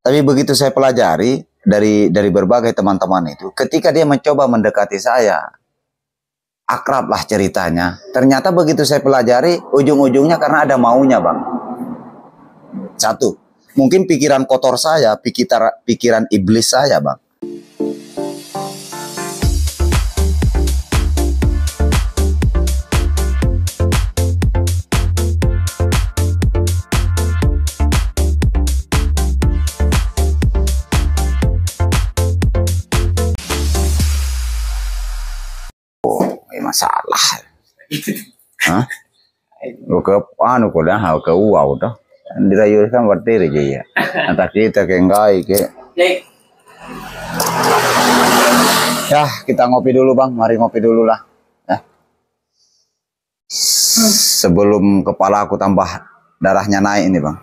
Tapi begitu saya pelajari dari berbagai teman-teman itu, ketika dia mencoba mendekati saya, akrablah ceritanya. Ternyata begitu saya pelajari, ujung-ujungnya karena ada maunya, Bang. Satu, mungkin pikiran kotor saya, pikiran iblis saya, Bang. Masalah. Hah? Ke anu ko dah ke uau dah. Dirayu kan berdiri je ya. Entah kita ke enggak ke. Ya, kita ngopi dulu, Bang. Mari ngopi dulu lah. Ya. Sebelum kepala aku tambah darahnya naik ini, Bang.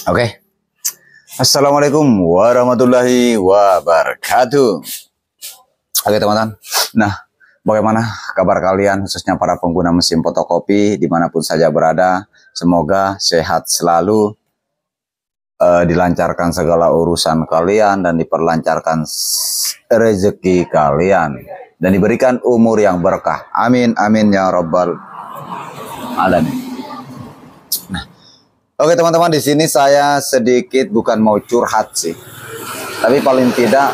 Oke. Assalamualaikum warahmatullahi wabarakatuh. Oke teman-teman. Nah, bagaimana kabar kalian khususnya para pengguna mesin fotokopi dimanapun saja berada. Semoga sehat selalu, dilancarkan segala urusan kalian dan diperlancarkan rezeki kalian dan diberikan umur yang berkah. Amin amin ya rabbal alamin. Oke teman-teman, di sini saya sedikit bukan mau curhat sih, tapi paling tidak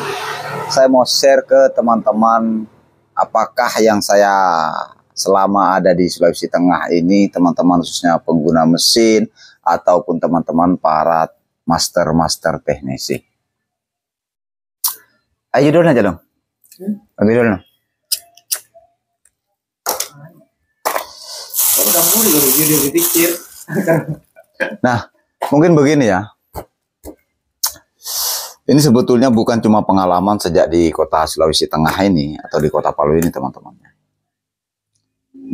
saya mau share ke teman-teman apakah yang saya selama ada di Sulawesi Tengah ini, teman-teman khususnya pengguna mesin ataupun teman-teman para master teknisi. Ayo dulu aja dong. Ayo dulu. Udah mulai loh video dipikir. Nah, mungkin begini ya. Ini sebetulnya bukan cuma pengalaman sejak di kota Sulawesi Tengah ini atau di kota Palu ini, teman-teman.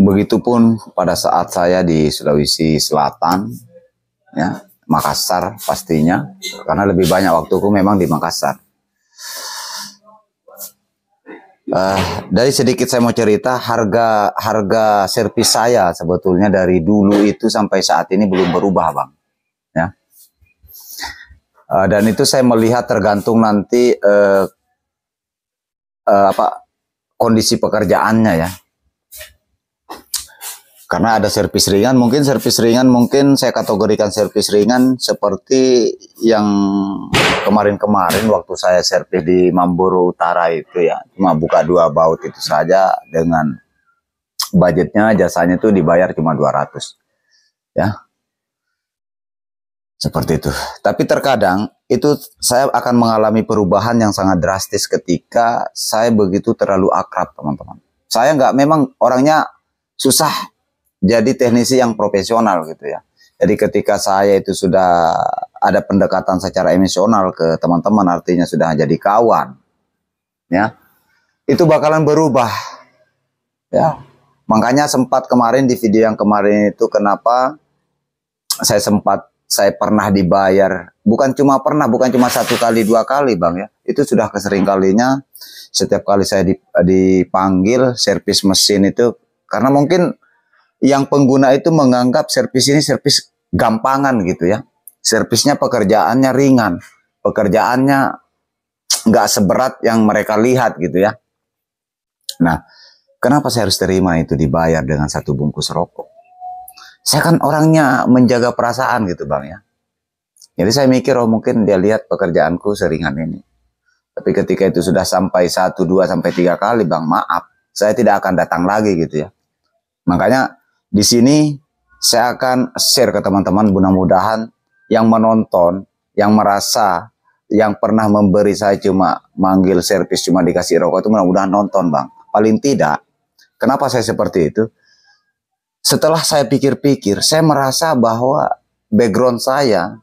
Begitupun pada saat saya di Sulawesi Selatan, ya, Makassar pastinya, karena lebih banyak waktuku memang di Makassar. Dari sedikit saya mau cerita, harga servis saya sebetulnya dari dulu itu sampai saat ini belum berubah, Bang. Ya. Dan itu saya melihat tergantung nanti kondisi pekerjaannya ya. Karena ada servis ringan mungkin saya kategorikan servis ringan seperti yang kemarin-kemarin waktu saya servis di Mamburu Utara itu ya. Cuma buka 2 baut itu saja dengan budgetnya jasanya itu dibayar cuma 200. Ya. Seperti itu. Tapi terkadang itu saya akan mengalami perubahan yang sangat drastis ketika saya begitu terlalu akrab, teman-teman. Saya memang orangnya susah jadi teknisi yang profesional gitu ya. Jadi ketika saya itu sudah ada pendekatan secara emosional ke teman-teman, artinya sudah jadi kawan, ya, itu bakalan berubah, ya. Makanya sempat kemarin di video yang kemarin itu kenapa saya pernah dibayar, bukan cuma 1 kali 2 kali, Bang ya. Itu sudah kesering kalinya setiap kali saya dipanggil servis mesin itu, karena mungkin yang pengguna itu menganggap servis ini servis gampangan gitu ya. Servisnya pekerjaannya ringan. Pekerjaannya nggak seberat yang mereka lihat gitu ya. Nah, kenapa saya harus terima itu dibayar dengan 1 bungkus rokok? Saya kan orangnya menjaga perasaan gitu, Bang ya. Jadi saya mikir, oh mungkin dia lihat pekerjaanku seringan ini. Tapi ketika itu sudah sampai 1, 2, sampai 3 kali, Bang, maaf, saya tidak akan datang lagi gitu ya. Makanya di sini saya akan share ke teman-teman, mudah-mudahan yang menonton, yang merasa, yang pernah memberi saya cuma manggil servis, cuma dikasih rokok itu mudah-mudahan nonton, Bang. Paling tidak, kenapa saya seperti itu? Setelah saya pikir-pikir, saya merasa bahwa background saya,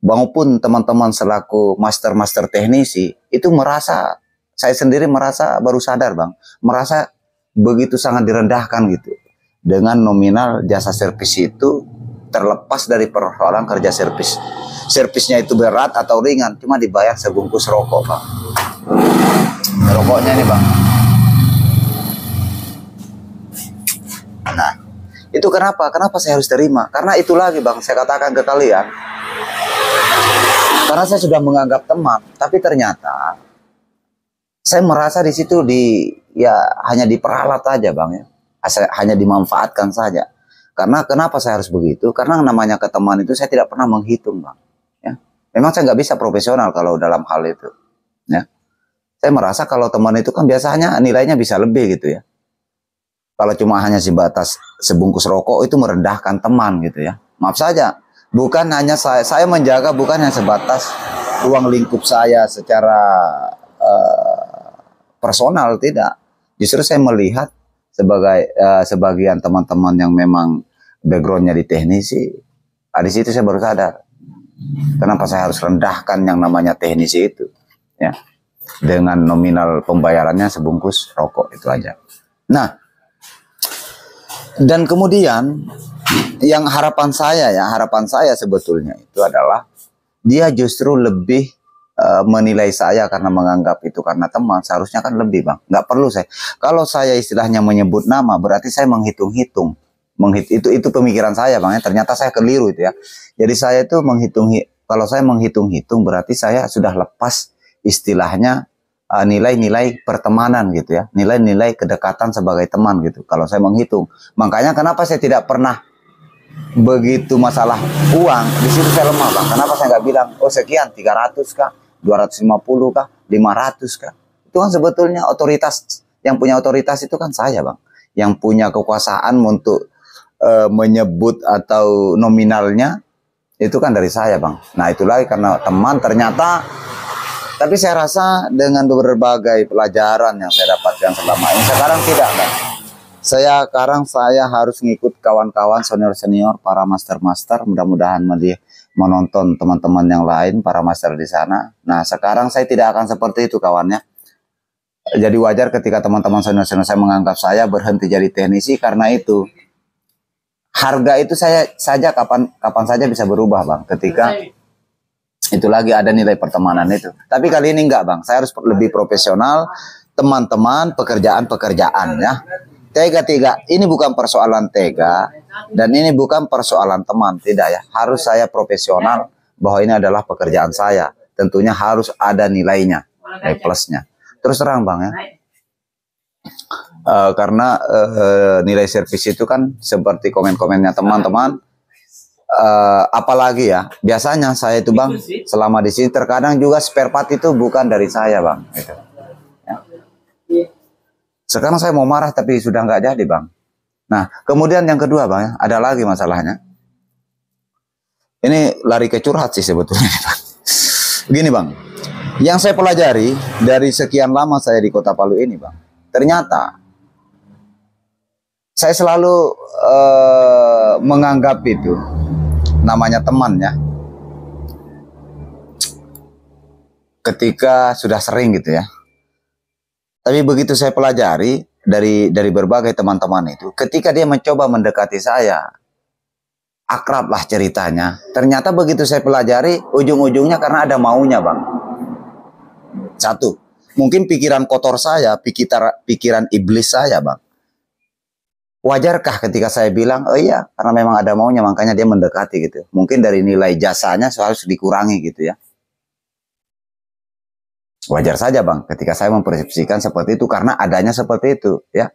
maupun teman-teman selaku master teknisi, itu merasa, saya sendiri merasa baru sadar, Bang. Merasa begitu sangat direndahkan gitu. Dengan nominal jasa servis itu terlepas dari persoalan kerja servis. Servisnya itu berat atau ringan, cuma dibayar sebungkus rokok, Bang. Rokoknya ini, Bang. Nah, Itu kenapa? Kenapa saya harus terima? Karena itu lagi bang, saya katakan ke kalian. Karena saya sudah menganggap teman, tapi ternyata saya merasa di situ hanya diperalat aja bang ya, hanya dimanfaatkan saja. Karena kenapa saya harus begitu? Karena namanya ke teman itu saya tidak pernah menghitung bang. Ya, memang saya nggak bisa profesional kalau dalam hal itu. Ya, saya merasa kalau teman itu kan biasanya nilainya bisa lebih gitu ya. Kalau cuma hanya sebatas sebungkus rokok itu merendahkan teman gitu ya. Maaf saja. Bukan hanya saya menjaga bukan hanya sebatas ruang lingkup saya secara personal, tidak. Justru saya melihat sebagai sebagian teman-teman yang memang backgroundnya di teknisi, di situ saya baru sadar kenapa saya harus rendahkan yang namanya teknisi itu, ya, dengan nominal pembayarannya sebungkus rokok itu aja. Nah, dan kemudian yang harapan saya sebetulnya itu adalah dia justru lebih menilai saya karena menganggap itu karena teman. Seharusnya kan lebih bang, nggak perlu saya. Kalau saya istilahnya menyebut nama, berarti saya menghitung-hitung. Itu pemikiran saya bang ya. Ternyata saya keliru itu ya. Jadi saya itu kalau saya menghitung-hitung berarti saya sudah lepas istilahnya nilai-nilai pertemanan gitu ya, nilai-nilai kedekatan sebagai teman gitu. Kalau saya menghitung, makanya kenapa saya tidak pernah begitu masalah uang, di situ saya lemah bang. Kenapa saya nggak bilang, oh sekian, 300 kah, 250 kah, 500 kah? Itu kan sebetulnya otoritas, yang punya otoritas itu kan saya bang. Yang punya kekuasaan untuk menyebut atau nominalnya, itu kan dari saya bang. Nah itu lagi karena teman ternyata, tapi saya rasa dengan berbagai pelajaran yang saya dapatkan selama ini, sekarang tidak bang. Sekarang saya harus ngikut kawan-kawan senior-senior, para master-master, mudah-mudahan menonton teman-teman yang lain, para master di sana. Nah, sekarang saya tidak akan seperti itu kawannya. Jadi wajar ketika teman-teman senior-senior saya menganggap saya berhenti jadi teknisi karena itu. Harga itu saya saja kapan saja bisa berubah, Bang, ketika itu lagi ada nilai pertemanan itu. Tapi kali ini enggak, Bang. Saya harus lebih profesional, teman-teman, pekerjaan ya. Tega, ini bukan persoalan tega dan ini bukan persoalan teman, tidak ya. Harus saya profesional bahwa ini adalah pekerjaan saya. Tentunya harus ada nilainya, nilai plusnya. Terus terang bang ya, karena nilai servis itu kan seperti komen-komennya teman-teman. Apalagi ya, biasanya saya itu bang, selama di sini terkadang juga spare part itu bukan dari saya bang. Gitu. Sekarang saya mau marah tapi sudah nggak jadi bang. Nah kemudian yang kedua bang, ada lagi masalahnya. Ini lari ke curhat sih sebetulnya bang. Begini bang, yang saya pelajari dari sekian lama saya di Kota Palu ini bang, ternyata saya selalu menganggap itu namanya temannya. Ketika sudah sering gitu ya. Tapi begitu saya pelajari dari berbagai teman-teman itu, ketika dia mencoba mendekati saya, akrab lah ceritanya. Ternyata begitu saya pelajari, ujung-ujungnya karena ada maunya bang. Satu, mungkin pikiran kotor saya, pikiran iblis saya bang. Wajarkah ketika saya bilang, oh iya, karena memang ada maunya, makanya dia mendekati gitu. Mungkin dari nilai jasanya harus dikurangi gitu ya. Wajar saja bang, ketika saya mempersepsikan seperti itu karena adanya seperti itu ya.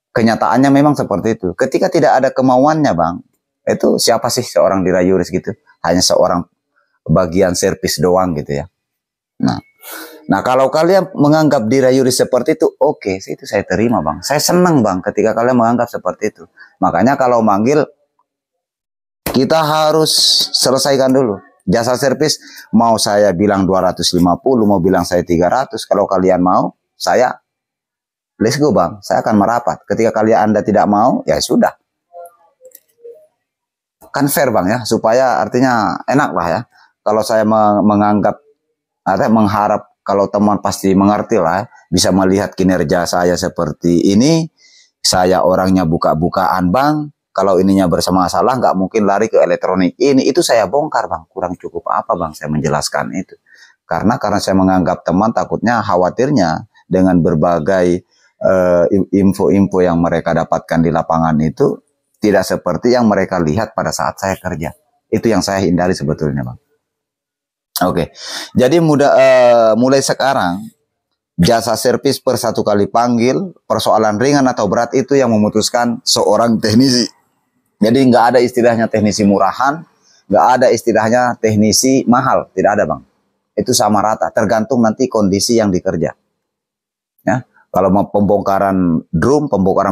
Kenyataannya memang seperti itu. Ketika tidak ada kemauannya bang, itu siapa sih seorang dirayuris gitu? Hanya seorang bagian servis doang gitu ya. Nah kalau kalian menganggap dirayuris seperti itu, oke, itu saya terima bang. Saya senang bang ketika kalian menganggap seperti itu. Makanya kalau manggil, kita harus selesaikan dulu. Jasa servis mau saya bilang 250, mau bilang saya 300. Kalau kalian mau, saya let's go bang. Saya akan merapat. Ketika Anda tidak mau, ya sudah. Kan fair bang ya, supaya artinya enak lah ya. Kalau saya menganggap atau mengharap kalau teman pasti mengerti lah, bisa melihat kinerja saya seperti ini. Saya orangnya buka-bukaan bang. Kalau ininya bermasalah, nggak mungkin lari ke elektronik. Itu saya bongkar bang. Kurang cukup apa bang saya menjelaskan itu. Karena saya menganggap teman, takutnya khawatirnya dengan berbagai info-info yang mereka dapatkan di lapangan itu tidak seperti yang mereka lihat pada saat saya kerja. Itu yang saya hindari sebetulnya, Bang. Oke, jadi mulai sekarang jasa servis per 1 kali panggil, persoalan ringan atau berat itu yang memutuskan seorang teknisi. Jadi nggak ada istilahnya teknisi murahan, nggak ada istilahnya teknisi mahal, tidak ada, Bang. Itu sama rata, tergantung nanti kondisi yang dikerja. Ya, kalau mau pembongkaran drum, pembongkaran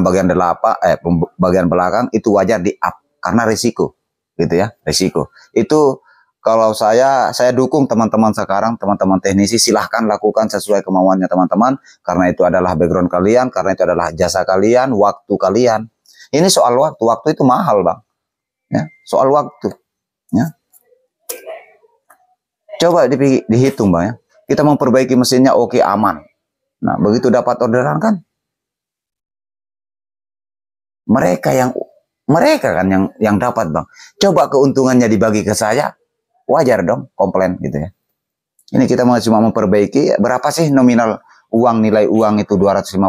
bagian belakang itu wajar di up karena risiko, gitu ya, risiko. Itu kalau saya dukung teman-teman sekarang, teman-teman teknisi, silahkan lakukan sesuai kemauannya teman-teman, karena itu adalah background kalian, karena itu adalah jasa kalian, waktu kalian. Ini soal waktu itu mahal, Bang. Ya, soal waktu. Ya. Coba dihitung, Bang, ya. Kita memperbaiki mesinnya, oke, aman. Nah, begitu dapat orderan kan, mereka kan yang dapat, Bang. Coba keuntungannya dibagi ke saya, wajar dong komplain gitu ya. Ini kita cuma memperbaiki, berapa sih nominal nilai uang itu 250.000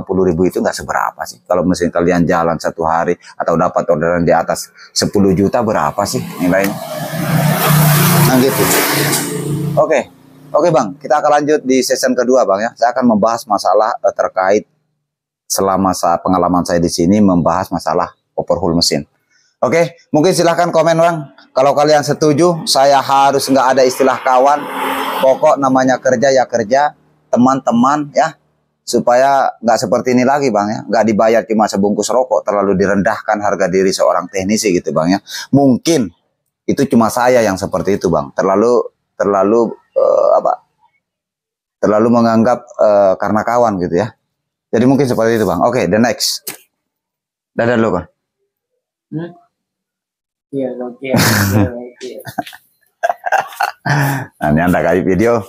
itu nggak seberapa sih. Kalau mesin kalian jalan 1 hari atau dapat orderan di atas 10 juta berapa sih nilainya? Nah gitu. Oke Bang, kita akan lanjut di season kedua, Bang, ya. Saya akan membahas masalah terkait selama pengalaman saya di sini membahas masalah overhaul mesin. Oke, mungkin silahkan komen, Bang. Kalau kalian setuju, saya harus nggak ada istilah kawan. Pokok namanya kerja ya kerja, teman-teman ya. Supaya nggak seperti ini lagi, Bang, ya. Nggak dibayar cuma sebungkus rokok, terlalu direndahkan harga diri seorang teknisi gitu, Bang, ya. Mungkin itu cuma saya yang seperti itu, Bang. Terlalu menganggap karena kawan gitu ya. Jadi mungkin seperti itu, Bang. Oke, the next. Dadah dulu, Bang. Iya, oke. Nah, ini Anda kayak video.